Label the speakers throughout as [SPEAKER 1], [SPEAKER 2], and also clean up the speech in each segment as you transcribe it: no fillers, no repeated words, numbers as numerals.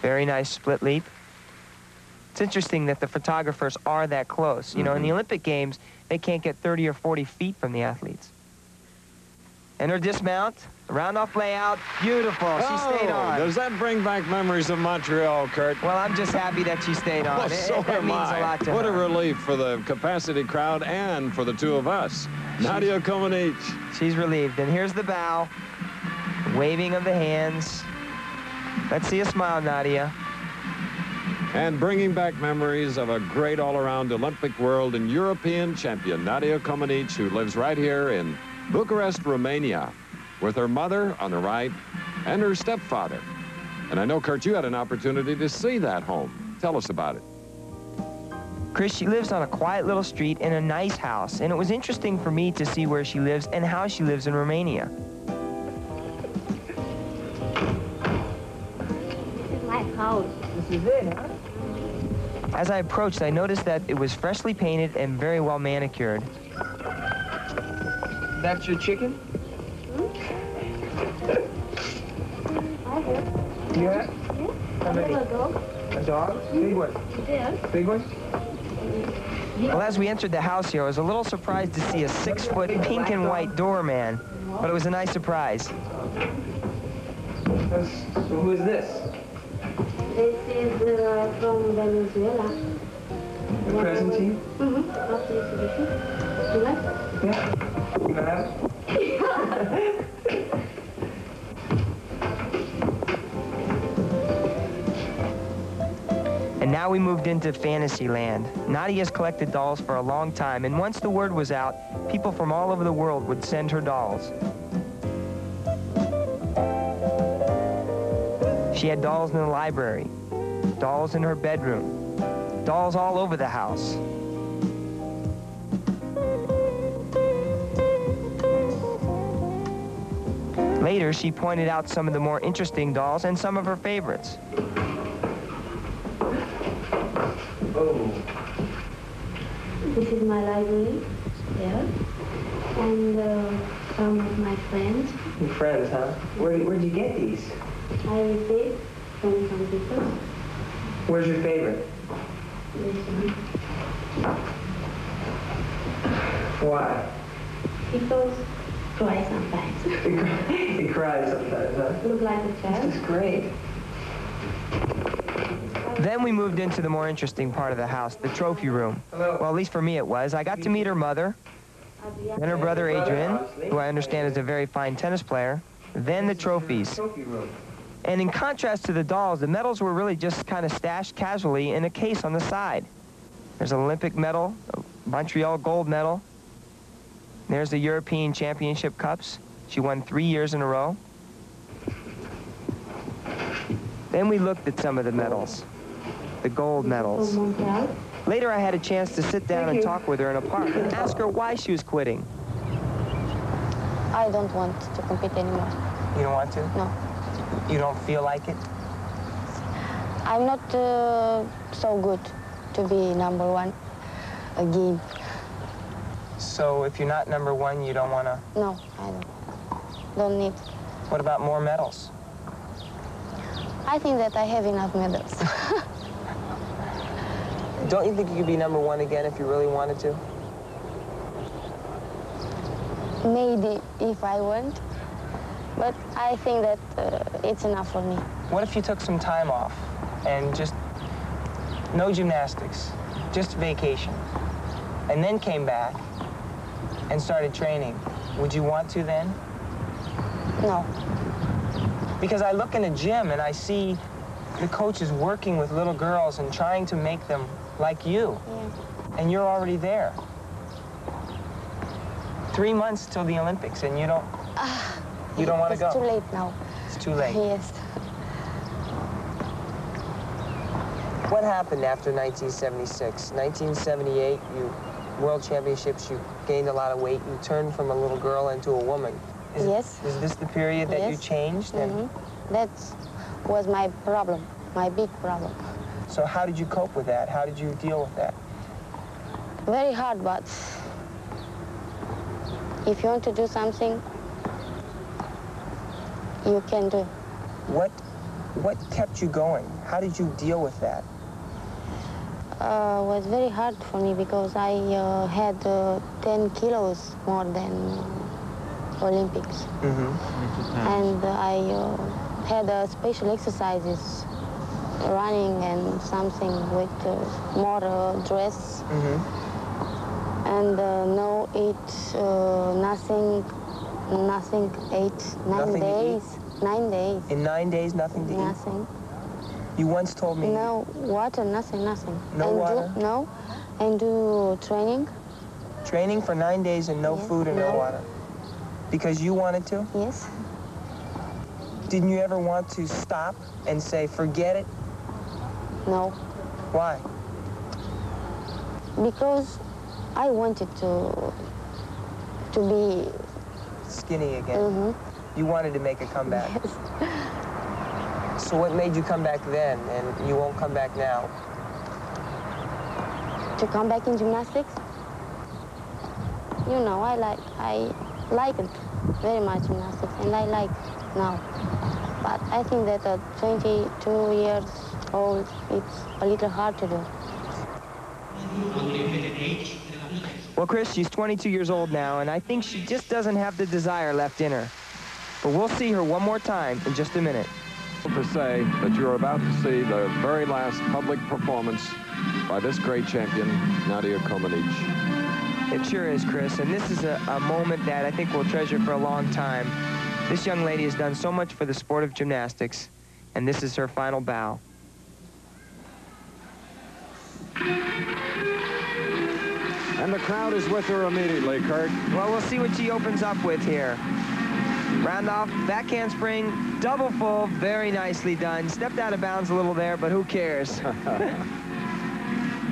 [SPEAKER 1] Very nice split leap. It's interesting that the photographers are that close. You know, in the Olympic Games, they can't get 30 or 40 feet from the athletes. And her dismount, round-off layout, beautiful. She stayed on.
[SPEAKER 2] Does that bring back memories of Montreal, Kurt?
[SPEAKER 1] Well, I'm just happy that she stayed on.
[SPEAKER 2] Well, so
[SPEAKER 1] that
[SPEAKER 2] am
[SPEAKER 1] means
[SPEAKER 2] I.
[SPEAKER 1] a lot to
[SPEAKER 2] What
[SPEAKER 1] her.
[SPEAKER 2] a relief for the capacity crowd and for the two of us. Nadia Comaneci.
[SPEAKER 1] She's relieved. And here's the bow, waving of the hands. Let's see a smile, Nadia.
[SPEAKER 2] And bringing back memories of a great all-around Olympic world and European champion, Nadia Comaneci, who lives right here in Bucharest, Romania, with her mother on the right and her stepfather. And I know, Kurt, you had an opportunity to see that home. Tell us about it.
[SPEAKER 1] Chris, she lives on a quiet little street in a nice house, and it was interesting for me to see where she lives and how she lives in Romania.
[SPEAKER 3] This is my house.
[SPEAKER 1] This is it, huh? As I approached, I noticed that it was freshly painted and very well manicured. That's your chicken?
[SPEAKER 3] I have.
[SPEAKER 1] You have?
[SPEAKER 3] Yeah. I have a dog.
[SPEAKER 1] A dog? Big one.
[SPEAKER 3] There.
[SPEAKER 1] Big one? Well, as we entered the house here, I was a little surprised to see a 6-foot pink and white doorman, but it was a nice surprise. So who is this?
[SPEAKER 3] This is from Venezuela.
[SPEAKER 1] The present team?
[SPEAKER 3] Mm-hmm. After exhibition. You like?
[SPEAKER 1] Yeah. You gonna have it? And now we moved into Fantasyland. Nadia's collected dolls for a long time, and once the word was out, people from all over the world would send her dolls. She had dolls in the library, dolls in her bedroom, dolls all over the house. Later, she pointed out some of the more interesting dolls and some of her favorites. Oh.
[SPEAKER 3] This is my library. There. And some of my friends.
[SPEAKER 1] Your friends, huh? Where'd you get these?
[SPEAKER 3] I received from some people.
[SPEAKER 1] Where's your favorite?
[SPEAKER 3] This one.
[SPEAKER 1] Why?
[SPEAKER 3] People cry sometimes.
[SPEAKER 1] He cries sometimes, huh?
[SPEAKER 3] Look like a child.
[SPEAKER 1] This is great. Then we moved into the more interesting part of the house, the trophy room. Well, at least for me it was. I got to meet her mother, then her brother Adrian, who I understand is a very fine tennis player, then the trophies. And in contrast to the dolls, the medals were really just kind of stashed casually in a case on the side. There's an Olympic medal, a Montreal gold medal. There's the European Championship Cups. She won 3 years in a row. Then we looked at some of the medals, the gold medals. Later, I had a chance to sit down and talk with her in a park and ask her why she was quitting.
[SPEAKER 4] I don't want to compete anymore.
[SPEAKER 1] You don't want to?
[SPEAKER 4] No.
[SPEAKER 1] You don't feel like it?
[SPEAKER 4] I'm not so good to be #1 again.
[SPEAKER 1] So if you're not #1, you don't want to?
[SPEAKER 4] No, I don't need.
[SPEAKER 1] What about more medals?
[SPEAKER 4] I think that I have enough medals.
[SPEAKER 1] Don't you think you could be #1 again if you really wanted to?
[SPEAKER 4] Maybe if I want, but I think that it's enough for me.
[SPEAKER 1] What if you took some time off and just no gymnastics, just vacation, and then came back and started training? Would you want to then?
[SPEAKER 4] No.
[SPEAKER 1] Because I look in a gym and I see the coaches working with little girls and trying to make them like you.
[SPEAKER 4] Yeah.
[SPEAKER 1] And you're already there. 3 months till the Olympics and you don't want to go?
[SPEAKER 4] It's too late now.
[SPEAKER 1] It's too late.
[SPEAKER 4] Yes.
[SPEAKER 1] What happened after 1976? 1978, you World Championships, you gained a lot of weight. You turned from a little girl into a woman.
[SPEAKER 4] Yes.
[SPEAKER 1] Is this the period that you changed?
[SPEAKER 4] Mm-hmm. That was my problem, my big problem.
[SPEAKER 1] So how did you cope with that? How did you deal with that?
[SPEAKER 4] Very hard, but if you want to do something, you can do.
[SPEAKER 1] What What kept you going? How did you deal with that?
[SPEAKER 4] Was very hard for me because I had 10 kilos more than Olympics. And I had special exercises, running and something with more dress. And no eat, nothing, ate 9 days. 9 days.
[SPEAKER 1] In 9 days, nothing to eat?
[SPEAKER 4] Nothing.
[SPEAKER 1] You once told me...
[SPEAKER 4] No water, nothing.
[SPEAKER 1] No water?
[SPEAKER 4] No, and do training.
[SPEAKER 1] Training for 9 days and no food and no water? Because you wanted to?
[SPEAKER 4] Yes.
[SPEAKER 1] Didn't you ever want to stop and say, forget it?
[SPEAKER 4] No.
[SPEAKER 1] Why?
[SPEAKER 4] Because I wanted to be...
[SPEAKER 1] Skinny again? You wanted to make a comeback?
[SPEAKER 4] Yes.
[SPEAKER 1] So what made you come back then and you won't come back now?
[SPEAKER 4] To come back in gymnastics? You know, I like it very much, gymnastics, and I like now. But I think that at 22 years old, it's a little hard to do.
[SPEAKER 1] Well, Chris, she's 22 years old now, and I think she just doesn't have the desire left in her. But we'll see her one more time in just a minute.
[SPEAKER 2] To say that you're about to see the very last public performance by this great champion, Nadia Comaneci.
[SPEAKER 1] It sure is, Chris, and this is a moment that I think we'll treasure for a long time. This young lady has done so much for the sport of gymnastics, and this is her final bow.
[SPEAKER 2] And the crowd is with her immediately, Kurt.
[SPEAKER 1] Well, we'll see what she opens up with here. Round off, back handspring, double full, very nicely done. Stepped out of bounds a little there, but who cares?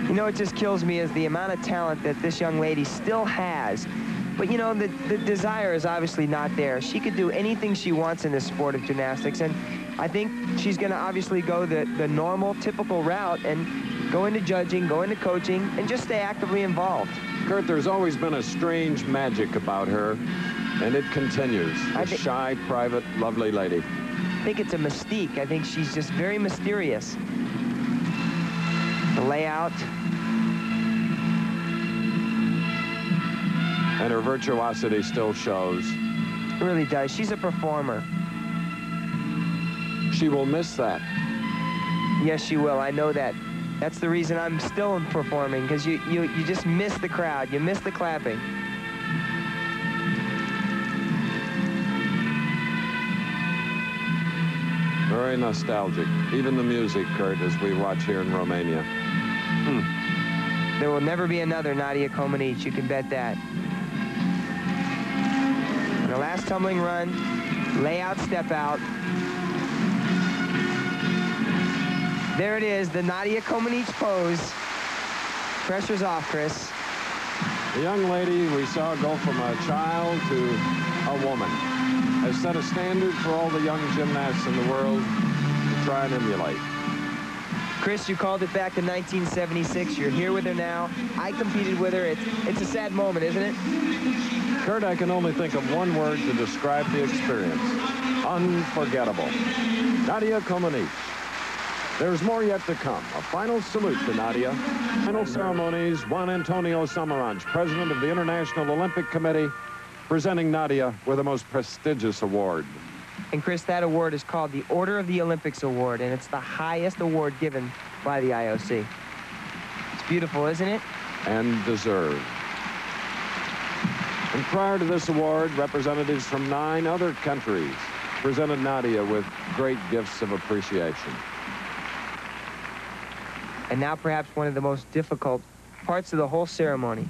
[SPEAKER 1] You know, what just kills me is the amount of talent that this young lady still has. But, you know, the desire is obviously not there. She could do anything she wants in this sport of gymnastics, and I think she's going to obviously go the normal, typical route and go into judging, go into coaching, and just stay actively involved.
[SPEAKER 2] Kurt, there's always been a strange magic about her, and it continues. A shy, private, lovely lady.
[SPEAKER 1] I think it's a mystique. I think she's just very mysterious. The layout.
[SPEAKER 2] And her virtuosity still shows.
[SPEAKER 1] It really does. She's a performer.
[SPEAKER 2] She will miss that.
[SPEAKER 1] Yes, she will. I know that. That's the reason I'm still performing, because you just miss the crowd. You miss the clapping.
[SPEAKER 2] Very nostalgic. Even the music, Kurt, as we watch here in Romania.
[SPEAKER 1] There will never be another Nadia Comaneci. You can bet that. And the last tumbling run, layout, step out. There it is, the Nadia Comaneci pose. Pressure's off, Chris.
[SPEAKER 2] The young lady we saw go from a child to a woman has set a standard for all the young gymnasts in the world to try and emulate.
[SPEAKER 1] Chris, you called it back in 1976. You're here with her now. I competed with her. It's a sad moment, isn't it?
[SPEAKER 2] Kurt, I can only think of one word to describe the experience. Unforgettable. Nadia Comaneci. There's more yet to come. A final salute to Nadia. Final ceremonies, Juan Antonio Samaranch, president of the International Olympic Committee, presenting Nadia with the most prestigious award.
[SPEAKER 1] And Chris, that award is called the Order of the Olympics Award, and it's the highest award given by the IOC. It's beautiful, isn't it?
[SPEAKER 2] And deserved. And prior to this award, representatives from 9 other countries presented Nadia with great gifts of appreciation.
[SPEAKER 1] And now perhaps one of the most difficult parts of the whole ceremony.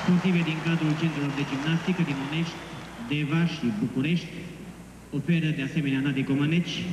[SPEAKER 5] Sportive din cadrul centrelor de gimnastică din Onești, Deva și București oferă de asemenea Nadia Comaneci.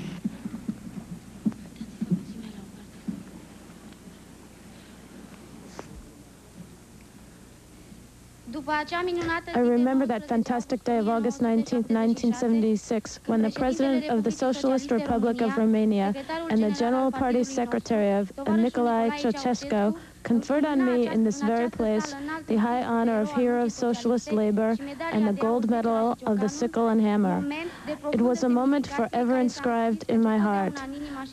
[SPEAKER 6] I remember that fantastic day of August 19th, 1976, when the President of the Socialist Republic of Romania and the General Party Secretary of Nicolae Ceausescu conferred on me in this very place the high honor of Hero of Socialist Labor and the gold medal of the sickle and hammer. It was a moment forever inscribed in my heart.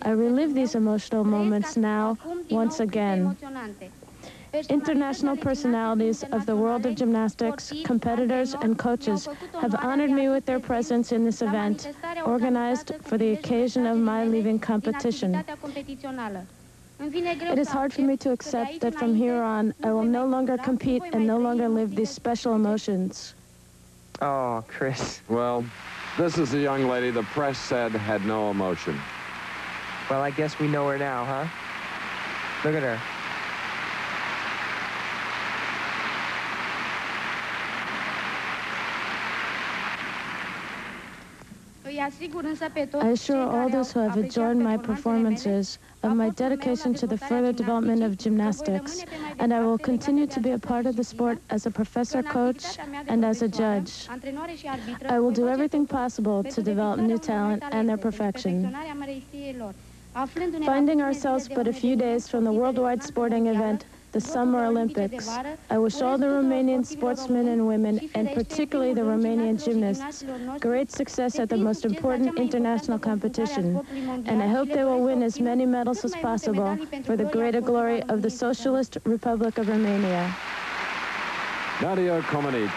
[SPEAKER 6] I relive these emotional moments now, once again. International personalities of the world of gymnastics, competitors, and coaches have honored me with their presence in this event, organized for the occasion of my leaving competition. It is hard for me to accept that from here on, I will no longer compete and no longer live these special emotions.
[SPEAKER 1] Oh, Chris.
[SPEAKER 2] Well, this is a young lady the press said had no emotion.
[SPEAKER 1] Well, I guess we know her now, huh? Look at her.
[SPEAKER 6] I assure all those who have enjoyed my performances of my dedication to the further development of gymnastics, and I will continue to be a part of the sport as a professor, coach, and as a judge. I will do everything possible to develop new talent and their perfection. Finding ourselves but a few days from the worldwide sporting event, the Summer Olympics, I wish all the Romanian sportsmen and women, and particularly the Romanian gymnasts, great success at the most important international competition. And I hope they will win as many medals as possible for the greater glory of the Socialist Republic of Romania.
[SPEAKER 2] Nadia Comaneci.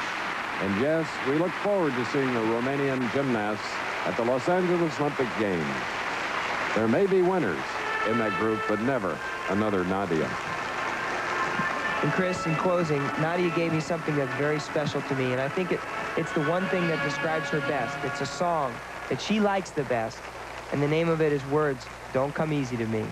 [SPEAKER 2] And yes, we look forward to seeing the Romanian gymnasts at the Los Angeles Olympic Games. There may be winners in that group, but never another Nadia.
[SPEAKER 1] And Chris, in closing, Nadia gave me something that's very special to me, and I think it's the one thing that describes her best. It's a song that she likes the best, and the name of it is Words Don't Come Easy to Me.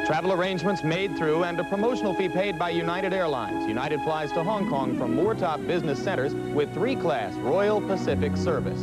[SPEAKER 7] Travel arrangements made through and a promotional fee paid by United Airlines. United flies to Hong Kong from more top business centers with 3-class Royal Pacific service.